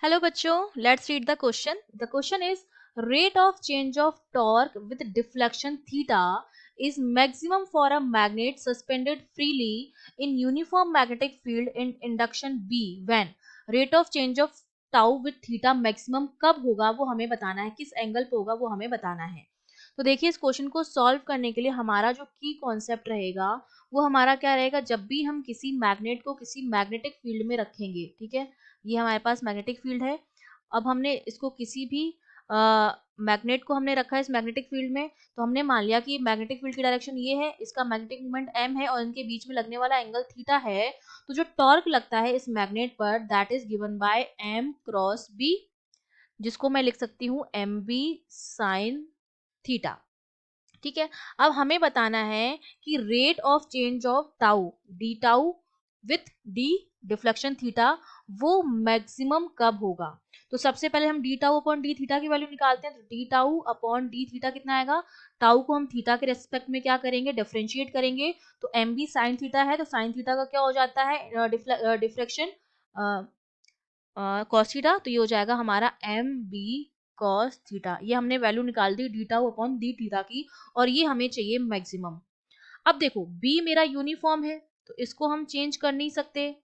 Hello बच्चों, let's read the question. The question is rate of change of torque with deflection theta is maximum for a magnet suspended freely in uniform magnetic field in induction B when rate of change of tau with theta maximum कब होगा वो हमें बताना है, किस angle पे होगा वो हमें बताना है. तो देखिए इस क्वेश्चन को सॉल्व करने के लिए हमारा जो की कॉन्सेप्ट रहेगा वो हमारा क्या रहेगा. जब भी हम किसी मैग्नेट को किसी मैग्नेटिक फील्ड में रखेंगे, ठीक है, ये हमारे पास मैग्नेटिक फील्ड है. अब हमने इसको किसी भी मैग्नेट को हमने रखा है इस मैग्नेटिक फील्ड में, तो हमने मान लिया कि मैग्नेटिक फील्ड की डायरेक्शन ये है, इसका मैग्नेटिक मोमेंट m है और इनके बीच में लगने वाला एंगल थीटा है. तो जो टॉर्क लगता है इस मैग्नेट पर that is given by m cross b, जिसको मैं लिख सकती हूँ mb साइन थीटा. ठीक है. अब हमें बताना है कि rate of change of tau D tau with D deflection theta वो मैक्सिमम कब होगा. तो सबसे पहले हम D tau upon D theta की वैल्यू निकालते हैं. तो D tau upon D theta कितना आएगा. टाउ को हम थीटा के रेस्पेक्ट में क्या करेंगे, डिफरेंशिएट करेंगे. तो एम बी साइन थीटा है, तो साइन थीटा का क्या हो जाता है, डिफ्लेक्शन कॉस थीटा. तो ये हो जाएगा हमारा एम बी कॉस थीटा. ये हमने वैल्यू निकाल दी D tau upon D theta की, और ये हमें चाहिए मैक्सिमम. अब देखो बी मेरा यूनिफॉर्म है तो इसको हम चेंज कर नहीं सकते.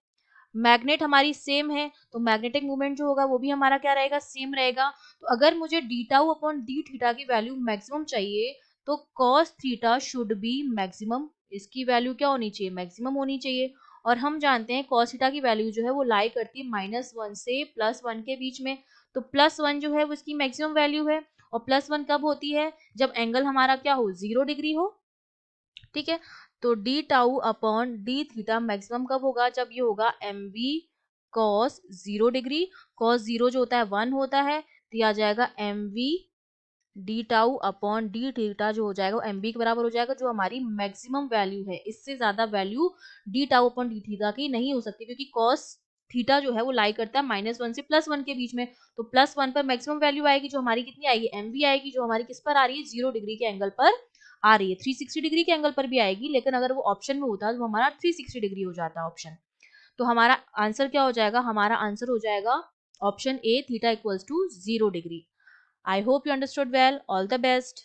मैग्नेट हमारी सेम है तो मैग्नेटिक मूवमेंट जो होगा वो भी हमारा क्या रहेगा, सेम रहेगा. तो अगर मुझे D tau upon D theta की वैल्यू मैक्सिमम चाहिए तो cos theta should be maximum. इसकी वैल्यू क्या होनी चाहिए, मैक्सिमम होनी चाहिए. और हम जानते हैं कॉस थीटा की वैल्यू जो है वो लाई करती है -1 से +1 के बीच में. तो +1 जो है वो इसकी मैक्सिमम वैल्यू है. और +1 कब होती है, जब एंगल हमारा क्या हो, 0 डिग्री हो. ठीक है. तो D tau upon D theta maximum कब होगा, जब ये होगा एम बी कॉस 0 डिग्री. कॉस 0 जो होता है 1 होता है, तो ये आ जाएगा M V D tau upon D theta जो हो जाएगा वो एम बी के बराबर हो जाएगा, जो हमारी मैक्सिमम वैल्यू है. इससे ज्यादा value D tau upon D theta की नहीं हो सकती, क्योंकि कॉस थीटा जो है वो लाई करता है -1 से +1 के बीच में. तो +1 पर मैक्सिमम वैल्यू आएगी जो हमारी कितनी आएगी, एम वी आएगी, जो हमारी किस पर आ रही है, 0 डिग्री के एंगल पर आ रही है. 360 डिग्री के एंगल पर भी आएगी, लेकिन अगर वो ऑप्शन में होता तो हमारा 360 डिग्री हो जाता ऑप्शन. तो हमारा आंसर क्या हो जाएगा, हमारा आंसर हो जाएगा option A, theta equals to 0 डिग्री. I hope you understood well. All the best.